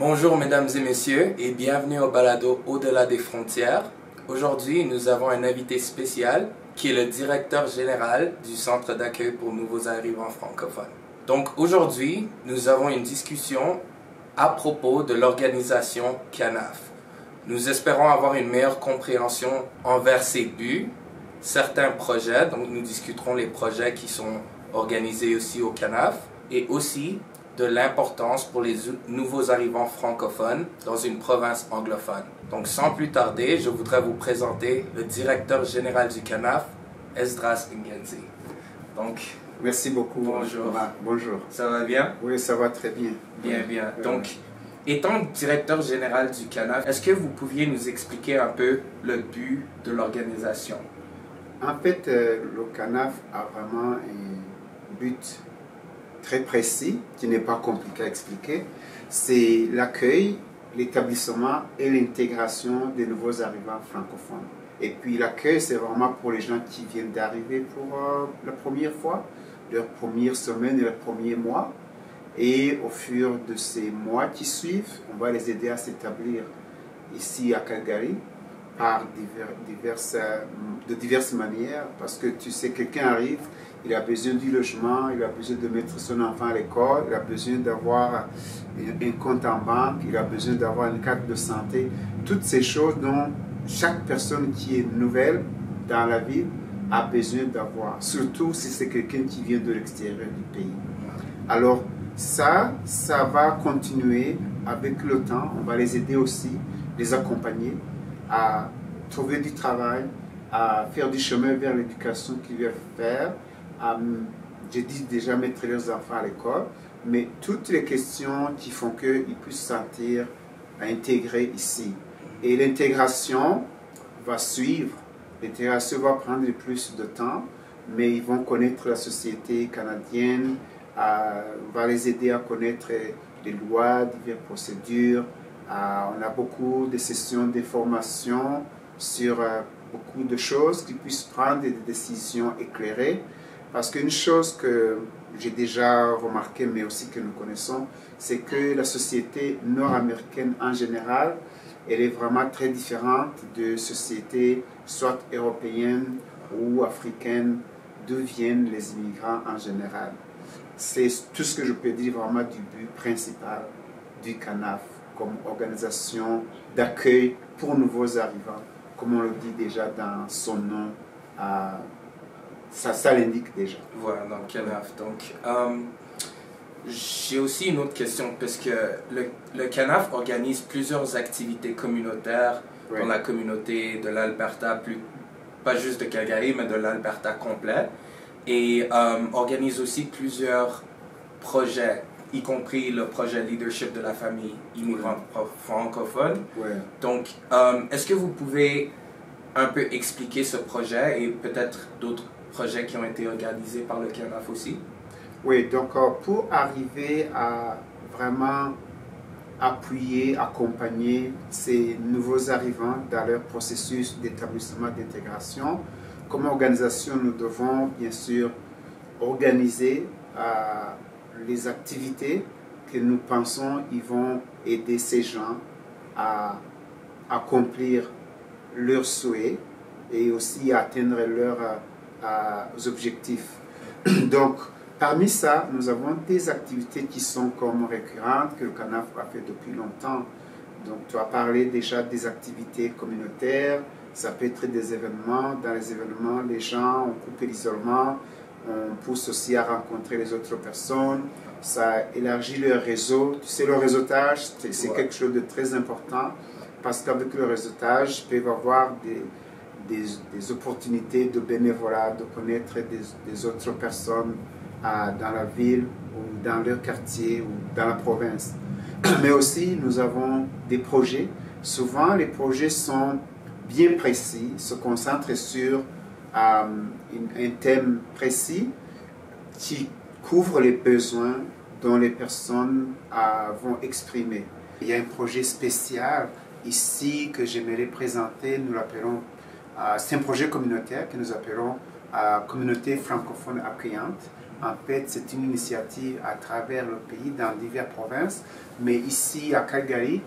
Bonjour mesdames et messieurs et bienvenue au balado Au-delà des frontières. Aujourd'hui, nous avons un invité spécial qui est le directeur général du Centre d'accueil pour nouveaux arrivants francophones. Donc aujourd'hui, nous avons une discussion à propos de l'organisation CANAF. Nous espérons avoir une meilleure compréhension envers ses buts, certains projets, donc nous discuterons les projets qui sont organisés aussi au CANAF, et aussi de l'importance pour les nouveaux arrivants francophones dans une province anglophone. Donc sans plus tarder, je voudrais vous présenter le directeur général du CANAF, Esdras Ngenzi. Donc, merci beaucoup. Bonjour. Bonjour. Ça va bien? Oui, ça va très bien. Bien, bien. Donc, étant directeur général du CANAF, est-ce que vous pouviez nous expliquer un peu le but de l'organisation? En fait, le CANAF a vraiment un but très précis, qui n'est pas compliqué à expliquer. C'est l'accueil, l'établissement et l'intégration des nouveaux arrivants francophones. Et puis l'accueil, c'est vraiment pour les gens qui viennent d'arriver pour la première fois, leur première semaine et leur premier mois. Et au fur de ces mois qui suivent, on va les aider à s'établir ici à Calgary par de diverses manières. Parce que tu sais, quelqu'un arrive, il a besoin du logement, il a besoin de mettre son enfant à l'école, il a besoin d'avoir un compte en banque, il a besoin d'avoir une carte de santé. Toutes ces choses dont chaque personne qui est nouvelle dans la ville a besoin d'avoir. Surtout si c'est quelqu'un qui vient de l'extérieur du pays. Alors ça va continuer avec le temps. On va les aider aussi, les accompagner à trouver du travail, à faire du chemin vers l'éducation qu'ils veulent faire, j'ai dit déjà mettre leurs enfants à l'école, mais toutes les questions qui font qu'ils puissent se sentir intégrés ici. Et l'intégration va suivre, l'intégration va prendre plus de temps, mais ils vont connaître la société canadienne, va les aider à connaître les lois, diverses procédures. On a beaucoup de sessions de formation sur beaucoup de choses qui puissent prendre des décisions éclairées. Parce qu'une chose que j'ai déjà remarqué, mais aussi que nous connaissons, c'est que la société nord-américaine en général, elle est vraiment très différente de sociétés soit européennes ou africaines, d'où viennent les immigrants en général. C'est tout ce que je peux dire vraiment du but principal du CANAF comme organisation d'accueil pour nouveaux arrivants, comme on le dit déjà dans son nom. Ça l'indique déjà. Voilà, donc CANAF. Donc, j'ai aussi une autre question, parce que le CANAF organise plusieurs activités communautaires dans la communauté de l'Alberta, pas juste de Calgary, mais de l'Alberta complet, et organise aussi plusieurs projets, y compris le projet Leadership de la famille immigrante francophone. Donc, est-ce que vous pouvez un peu expliquer ce projet et peut-être d'autres projets qui ont été organisés par le CANAF aussi? Oui, donc pour arriver à vraiment appuyer, accompagner ces nouveaux arrivants dans leur processus d'établissement d'intégration, comme organisation, nous devons bien sûr organiser les activités que nous pensons ils vont aider ces gens à accomplir leurs souhaits et aussi à atteindre leurs objectifs. Donc, parmi ça, nous avons des activités qui sont comme récurrentes, que le CANAF a fait depuis longtemps. Donc, tu as parlé déjà des activités communautaires, ça peut être des événements. Dans les événements, les gens ont coupé l'isolement, on pousse aussi à rencontrer les autres personnes, ça élargit leur réseau. Tu sais, le réseautage, c'est quelque chose de très important, parce qu'avec le réseautage, ils peuvent avoir des opportunités de bénévolat, de connaître des autres personnes dans la ville ou dans leur quartier ou dans la province. Mais aussi, nous avons des projets. Souvent, les projets sont bien précis, se concentrent sur un thème précis qui couvre les besoins dont les personnes vont exprimer. Il y a un projet spécial ici que j'aimerais présenter, nous l'appelons, c'est un projet communautaire que nous appelons Communauté francophone accueillante. En fait, c'est une initiative à travers le pays, dans diverses provinces. Mais ici, à Calgary,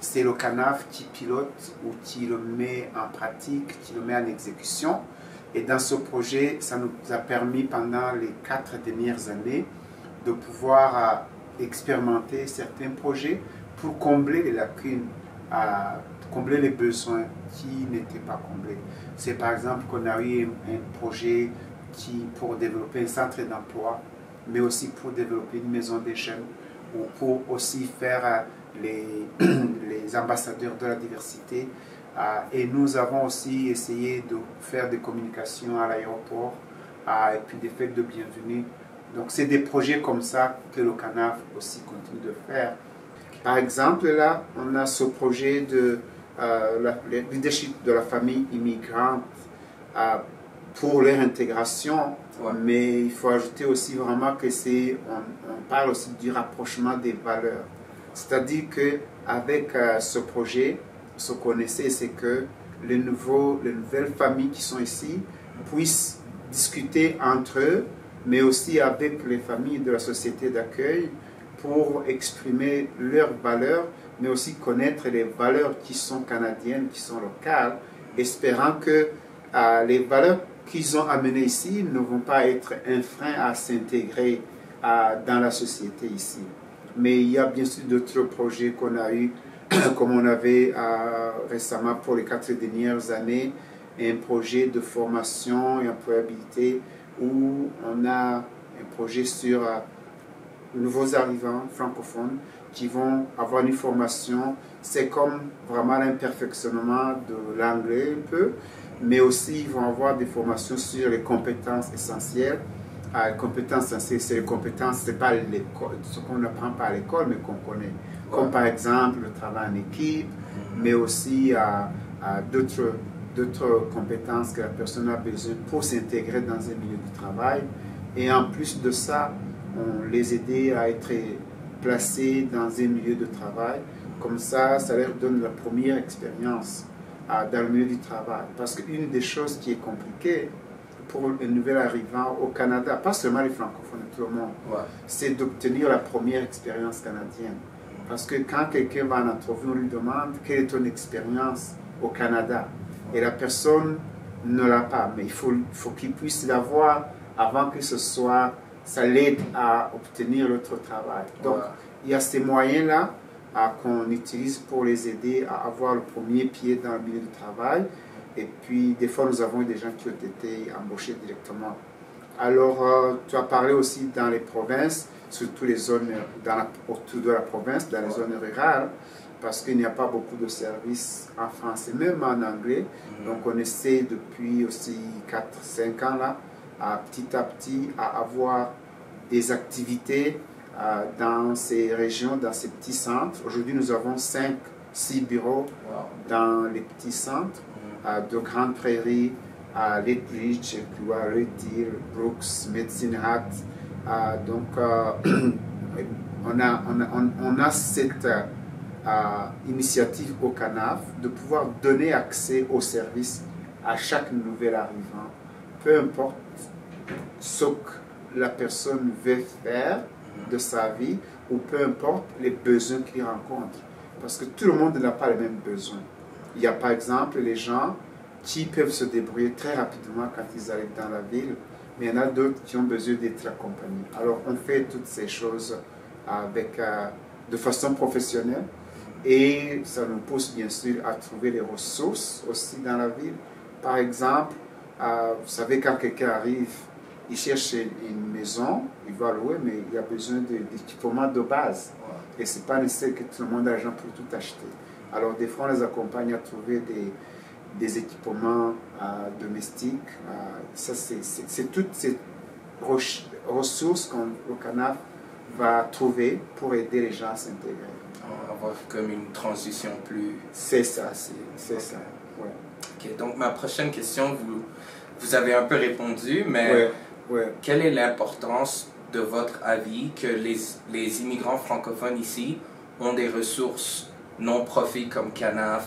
c'est le CANAF qui pilote ou qui le met en pratique, qui le met en exécution. Et dans ce projet, ça nous a permis pendant les 4 dernières années de pouvoir expérimenter certains projets pour combler les lacunes, combler les besoins qui n'étaient pas comblés. C'est par exemple qu'on a eu un projet pour développer un centre d'emploi, mais aussi pour développer une maison des jeunes, ou pour aussi faire les ambassadeurs de la diversité. Et nous avons aussi essayé de faire des communications à l'aéroport et puis des fêtes de bienvenue. Donc c'est des projets comme ça que le CANAF aussi continue de faire. Par exemple, là, on a ce projet de le leadership de la famille immigrante pour leur intégration, mais il faut ajouter aussi vraiment que on parle aussi du rapprochement des valeurs. C'est-à-dire qu'avec ce projet, ce qu'on essaie, c'est que les nouvelles familles qui sont ici puissent discuter entre eux, mais aussi avec les familles de la société d'accueil pour exprimer leurs valeurs, mais aussi connaître les valeurs qui sont canadiennes, qui sont locales, espérant que les valeurs qu'ils ont amenées ici ne vont pas être un frein à s'intégrer dans la société ici. Mais il y a bien sûr d'autres projets qu'on a eu, comme on avait récemment pour les 4 dernières années, un projet de formation et employabilité où on a un projet sur nouveaux arrivants francophones qui vont avoir une formation. C'est comme vraiment un perfectionnement de l'anglais un peu, mais aussi ils vont avoir des formations sur les compétences essentielles. Les compétences essentielles, c'est les compétences, c'est pas ce qu'on apprend pas à l'école, mais qu'on connaît. Comme par exemple le travail en équipe, mais aussi d'autres compétences que la personne a besoin pour s'intégrer dans un milieu du travail. Et en plus de ça, on les aide à être placés dans un milieu de travail. Comme ça leur donne la première expérience dans le milieu du travail. Parce qu'une des choses qui est compliquée pour un nouvel arrivant au Canada, pas seulement les francophones, tout le monde, c'est d'obtenir la première expérience canadienne. Parce que quand quelqu'un va en entrevue, on lui demande quelle est ton expérience au Canada. Et la personne ne l'a pas, mais il faut qu'il puisse l'avoir avant que ça l'aide à obtenir l'autre travail. Donc, il y a ces moyens-là qu'on utilise pour les aider à avoir le premier pied dans le milieu du travail. Et puis, des fois, nous avons eu des gens qui ont été embauchés directement. Alors, tu as parlé aussi dans les provinces, surtout les zones autour de la province, dans les zones rurales, parce qu'il n'y a pas beaucoup de services en français, même en anglais. Donc, on essaie depuis aussi 4-5 ans, là, petit à petit, à avoir des activités dans ces régions, dans ces petits centres. Aujourd'hui, nous avons 5-6 bureaux dans les petits centres de Grande Prairie, à Lethbridge, Red Deer, Brooks, Medicine Hat. Donc, on a cette initiative au CANAF de pouvoir donner accès aux services à chaque nouvel arrivant, peu importe ce que la personne veut faire de sa vie ou peu importe les besoins qu'il rencontre. Parce que tout le monde n'a pas les mêmes besoins. Il y a par exemple les gens qui peuvent se débrouiller très rapidement quand ils arrivent dans la ville, mais il y en a d'autres qui ont besoin d'être accompagnés. Alors on fait toutes ces choses de façon professionnelle et ça nous pousse bien sûr à trouver les ressources aussi dans la ville. Par exemple, vous savez, quand quelqu'un arrive, il cherche une maison, il va louer, mais il a besoin d'équipements de base. Et ce n'est pas nécessaire que tout le monde a l'argent pour tout acheter. Alors des fois, on les accompagne à trouver des équipements domestiques. C'est toutes ces ressources que le CANAF va trouver pour aider les gens à s'intégrer. Avoir comme une transition plus... C'est ça, c'est ça. Ouais. Okay, donc ma prochaine question, vous avez un peu répondu, mais quelle est l'importance de votre avis que les immigrants francophones ici ont des ressources non-profit comme CANAF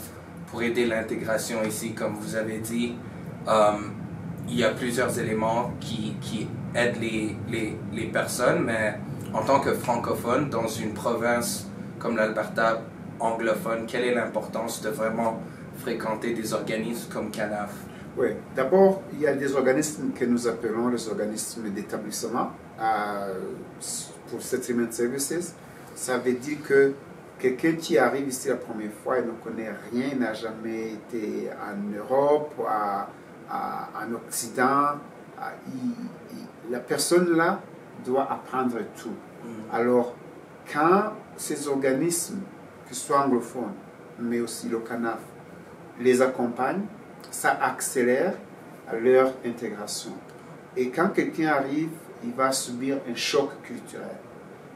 pour aider l'intégration ici, comme vous avez dit? il y a plusieurs éléments qui aident les personnes, mais en tant que francophone, dans une province comme l'Alberta anglophone, quelle est l'importance de vraiment fréquenter des organismes comme CANAF? Oui, d'abord, il y a des organismes que nous appelons les organismes d'établissement pour Settlement Services. Ça veut dire que quelqu'un qui arrive ici la première fois, il ne connaît rien, n'a jamais été en Europe, en Occident. La personne là doit apprendre tout. Alors, quand ces organismes, que ce soit anglophones, mais aussi le CANAF, les accompagnent, ça accélère leur intégration. Et quand quelqu'un arrive, il va subir un choc culturel.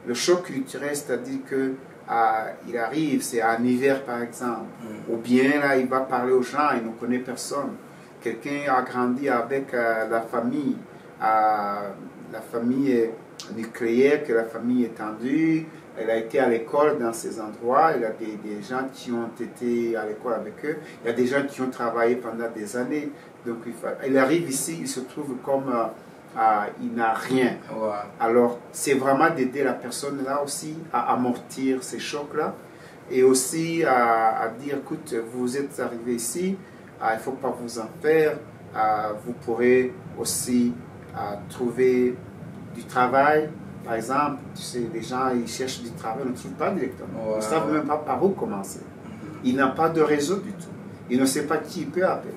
Le choc culturel, c'est-à-dire que il arrive, c'est en hiver par exemple, ou bien là, il va parler aux gens, il ne connaît personne. Quelqu'un a grandi avec la famille nucléaire, que la famille étendue, elle a été à l'école dans ces endroits, il y a des gens qui ont été à l'école avec eux, il y a des gens qui ont travaillé pendant des années. Donc il arrive ici, il se trouve comme il n'a rien. Ouais. Alors c'est vraiment d'aider la personne là aussi à amortir ces chocs-là et aussi à dire, écoute, vous êtes arrivé ici, il ne faut pas vous en faire, vous pourrez aussi trouver du travail. Par exemple, tu sais, les gens ils cherchent du travail, ils ne trouvent pas directement. Ils ne savent même pas par où commencer. Il n'a pas de réseau du tout. Il ne sait pas qui il peut appeler.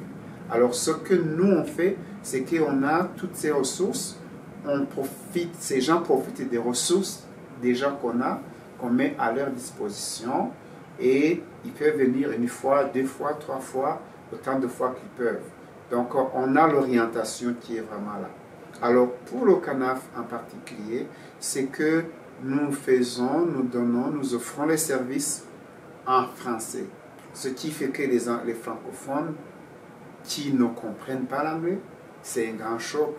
Alors, ce que nous on fait, c'est qu'on a toutes ces ressources. On profite, ces gens profitent des ressources des gens qu'on met à leur disposition. Et ils peuvent venir une fois, deux fois, trois fois, autant de fois qu'ils peuvent. Donc, on a l'orientation qui est vraiment là. Alors, pour le CANAF en particulier, c'est que nous faisons, nous donnons, nous offrons les services en français. Ce qui fait que les francophones qui ne comprennent pas l'anglais, c'est un grand choc.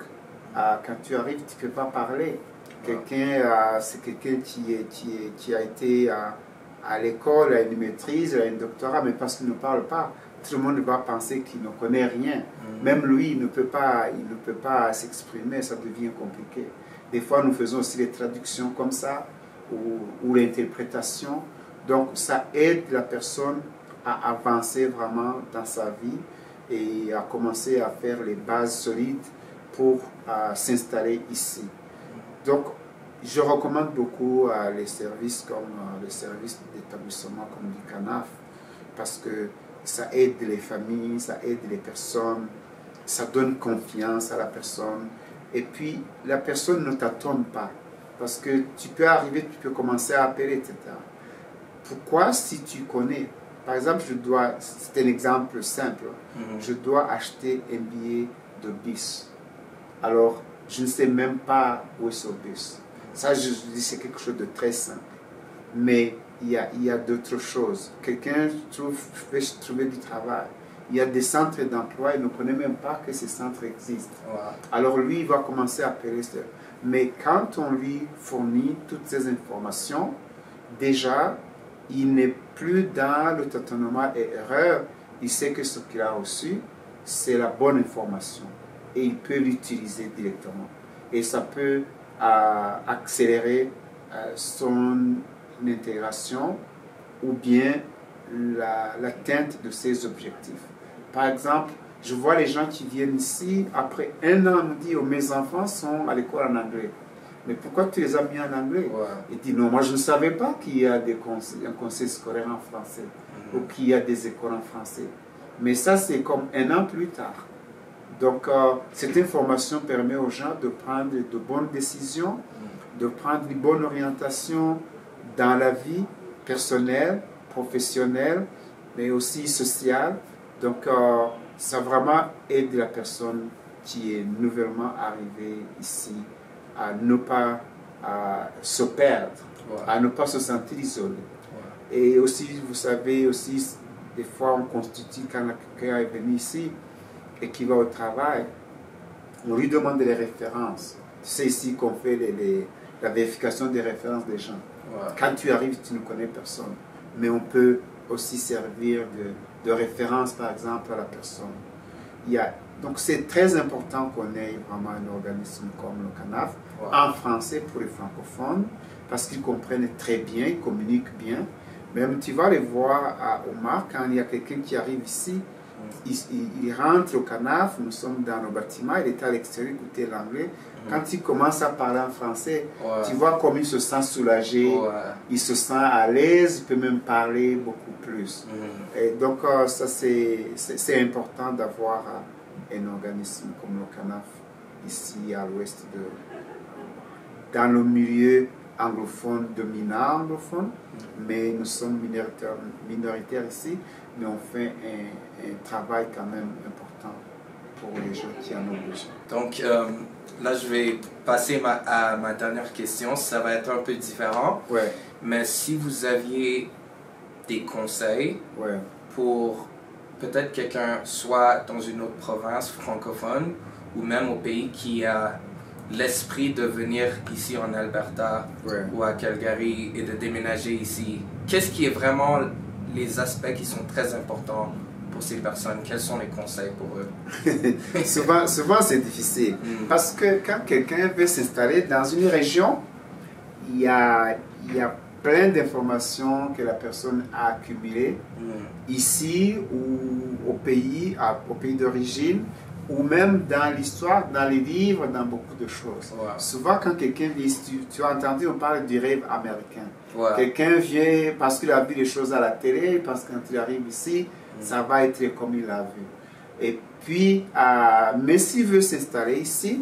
Quand tu arrives, tu ne peux pas parler. C'est quelqu'un qui a été à l'école, a une maîtrise, a un doctorat, mais parce qu'il ne parle pas, tout le monde va penser qu'il ne connaît rien. Même lui, il ne peut pas s'exprimer, ça devient compliqué. Des fois, nous faisons aussi les traductions comme ça, ou l'interprétation. Donc, ça aide la personne à avancer vraiment dans sa vie et à commencer à faire les bases solides pour s'installer ici. Donc, je recommande beaucoup les services comme les services d'établissement comme du CANAF parce que ça aide les familles, ça aide les personnes, ça donne confiance à la personne. Et puis, la personne ne t'attend pas. Parce que tu peux arriver, tu peux commencer à appeler, etc. Pourquoi si tu connais? Par exemple, c'est un exemple simple, je dois acheter un billet de bus. Alors, je ne sais même pas où est ce bus. Ça, je dis, c'est quelque chose de très simple. Mais il y a d'autres choses. Quelqu'un peut trouver du travail. Il y a des centres d'emploi, il ne connaît même pas que ces centres existent. Wow. Alors lui, il va commencer à appeler. Mais quand on lui fournit toutes ces informations, déjà, il n'est plus dans le tâtonnement et erreur. Il sait que ce qu'il a reçu, c'est la bonne information. Et il peut l'utiliser directement. Et ça peut accélérer son intégration ou bien l'atteinte de ses objectifs. Par exemple, je vois les gens qui viennent ici, après un an, me disent, oh, mes enfants sont à l'école en anglais. Mais pourquoi tu les as mis en anglais? Il dit, non, moi je ne savais pas qu'il y a un conseil scolaire en français ou qu'il y a des écoles en français. Mais ça, c'est comme un an plus tard. Donc, cette information permet aux gens de prendre de bonnes décisions, de prendre une bonne orientation dans la vie personnelle, professionnelle, mais aussi sociale. Donc, ça vraiment aide la personne qui est nouvellement arrivée ici à ne pas se perdre, à ne pas se sentir isolé. Et aussi, vous savez, aussi, des fois, on constitue, quand quelqu'un est venu ici et qui va au travail, on lui demande les références. C'est ici qu'on fait la vérification des références des gens. Quand tu arrives, tu ne connais personne. Mais on peut aussi servir de référence, par exemple, à la personne. Donc c'est très important qu'on ait vraiment un organisme comme le CANAF, en français pour les francophones, parce qu'ils comprennent très bien, ils communiquent bien. Même tu vas les voir à Omar, quand il y a quelqu'un qui arrive ici, il rentre au CANAF, nous sommes dans le bâtiment, il est à l'extérieur, écouter l'anglais. Quand il commence à parler en français, tu vois comme il se sent soulagé, il se sent à l'aise, il peut même parler beaucoup plus. Et donc ça c'est important d'avoir un organisme comme le CANAF ici à l'ouest dans le milieu anglophone, dominant anglophone, mais nous sommes minoritaires ici, mais on fait un travail quand même important pour les gens qui en ont besoin. Donc là, je vais passer à ma dernière question. Ça va être un peu différent. Mais si vous aviez des conseils pour peut-être quelqu'un, soit dans une autre province francophone, ou même au pays qui a l'esprit de venir ici en Alberta ou à Calgary et de déménager ici, qu'est-ce qui est vraiment les aspects qui sont très importants pour ces personnes? Quels sont les conseils pour eux? Souvent c'est difficile. Parce que quand quelqu'un veut s'installer dans une région, il y a plein d'informations que la personne a accumulées ici ou au pays d'origine, ou même dans l'histoire, dans les livres, dans beaucoup de choses. Souvent quand quelqu'un vient ici, tu as entendu, on parle du rêve américain. Quelqu'un vient parce qu'il a vu les choses à la télé, parce que quand il arrive ici, ça va être comme il l'a vu. Et puis, mais s'il veut s'installer ici,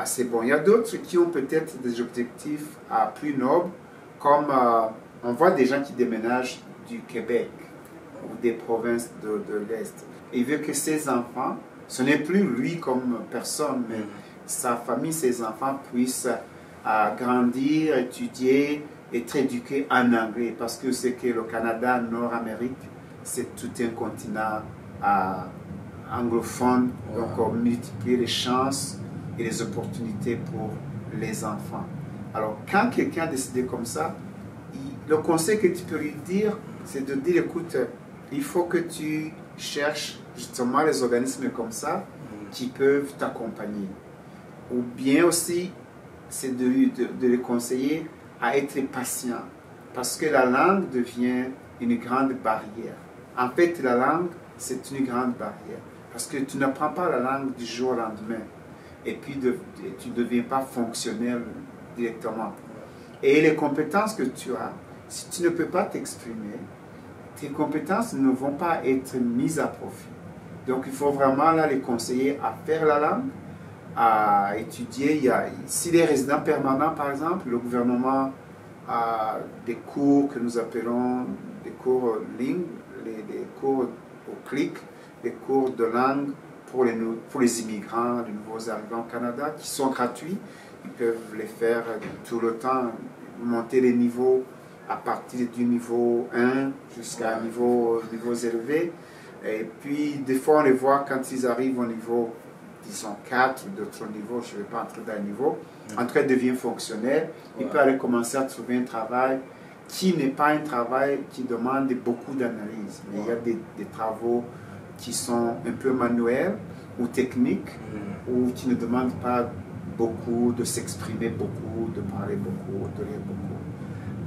c'est bon. Il y a d'autres qui ont peut-être des objectifs plus nobles, comme on voit des gens qui déménagent du Québec ou des provinces de l'Est. Il veut que ses enfants, ce n'est plus lui comme personne, mais sa famille, ses enfants puissent grandir, étudier, être éduqués en anglais. Parce que c'est que le Canada, Nord-Amérique, c'est tout un continent anglophone. Donc on multiplie les chances et les opportunités pour les enfants. Alors quand quelqu'un a décidé comme ça, le conseil que tu peux lui dire, c'est de dire, écoute, il faut que tu cherches justement les organismes comme ça qui peuvent t'accompagner. Ou bien aussi, c'est de les conseiller à être patient. Parce que la langue devient une grande barrière. En fait, la langue, c'est une grande barrière. Parce que tu n'apprends pas la langue du jour au lendemain. Et puis, tu ne deviens pas fonctionnel directement. Et les compétences que tu as, si tu ne peux pas t'exprimer, tes compétences ne vont pas être mises à profit. Donc, il faut vraiment là, les conseiller à faire la langue, à étudier. S'il est résident permanent, par exemple, le gouvernement a des cours que nous appelons des cours ligne, des cours au clic, des cours de langue pour les immigrants, les nouveaux arrivants au Canada, qui sont gratuits. Ils peuvent les faire tout le temps, monter les niveaux à partir du niveau 1 jusqu'à niveaux élevés. Et puis, des fois, on les voit quand ils arrivent au niveau, disons 4 ou d'autres niveaux, je ne vais pas entrer dans le niveau, en train de devenir fonctionnel. Il peut aller commencer à trouver un travail qui n'est pas un travail qui demande beaucoup d'analyse. Mais il y a des travaux qui sont un peu manuels ou techniques, ou qui ne demandent pas beaucoup de s'exprimer beaucoup, de parler beaucoup, de lire beaucoup.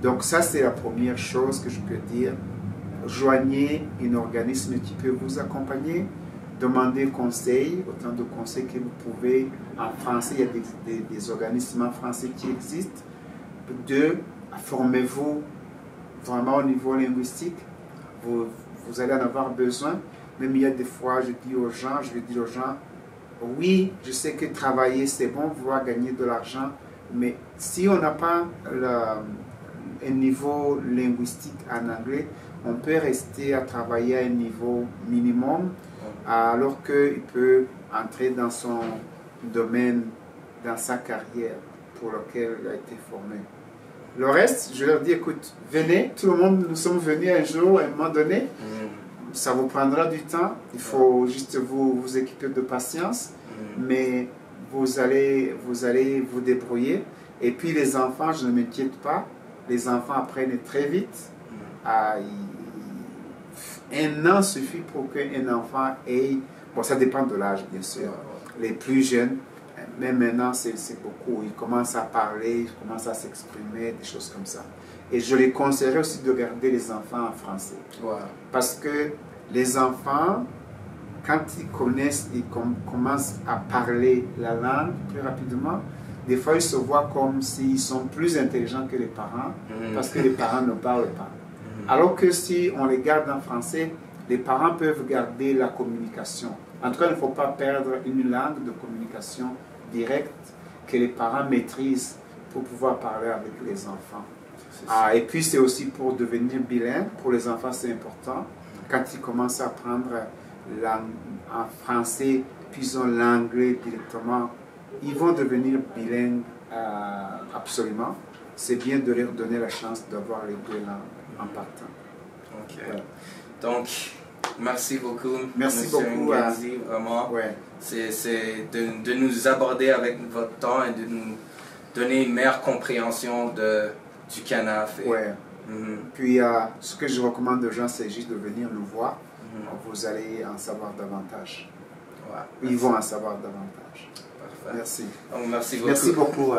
Donc ça, c'est la première chose que je peux dire. Joignez un organisme qui peut vous accompagner, demandez conseil, autant de conseils que vous pouvez. En français, il y a des organismes en français qui existent. Formez-vous vraiment au niveau linguistique. Vous allez en avoir besoin. Même il y a des fois, je vais dire aux gens, oui, je sais que travailler c'est bon, vouloir gagner de l'argent, mais si on n'a pas un niveau linguistique en anglais, on peut rester à travailler à un niveau minimum, alors qu'il peut entrer dans son domaine, dans sa carrière pour lequel il a été formé. Le reste, je leur dis, écoute, venez, tout le monde, nous sommes venus un jour, à un moment donné, ça vous prendra du temps, il faut juste vous équiper de patience, mais vous allez vous débrouiller. Et puis les enfants, je ne m'inquiète pas, les enfants apprennent très vite. Un an suffit pour qu'un enfant ait Bon, ça dépend de l'âge, bien sûr. Ouais, ouais. Les plus jeunes, même maintenant, c'est beaucoup. Ils commencent à parler, ils commencent à s'exprimer, des choses comme ça. Et je les conseillerais aussi de garder les enfants en français. Ouais. Parce que les enfants, quand ils connaissent, ils commencent à parler la langue plus rapidement, des fois ils se voient comme s'ils sont plus intelligents que les parents, parce que les parents ne parlent pas. Alors que si on les garde en français, les parents peuvent garder la communication. En tout cas, il ne faut pas perdre une langue de communication directe que les parents maîtrisent pour pouvoir parler avec les enfants. Et puis c'est aussi pour devenir bilingue. Pour les enfants, c'est important. Quand ils commencent à apprendre en français, puis ils ont l'anglais directement, ils vont devenir bilingues absolument. C'est bien de leur donner la chance d'avoir les deux langues en partant. Ok. Ouais. Donc, merci beaucoup. Merci Monsieur beaucoup. Ngenzi, vraiment. Ouais. C'est de nous aborder avec votre temps et de nous donner une meilleure compréhension du CANAF. Ouais. Puis, ce que je recommande aux gens, c'est juste de venir nous voir. Vous allez en savoir davantage. Ouais, ils vont en savoir davantage. Parfait. Merci. Donc, merci beaucoup. Merci beaucoup.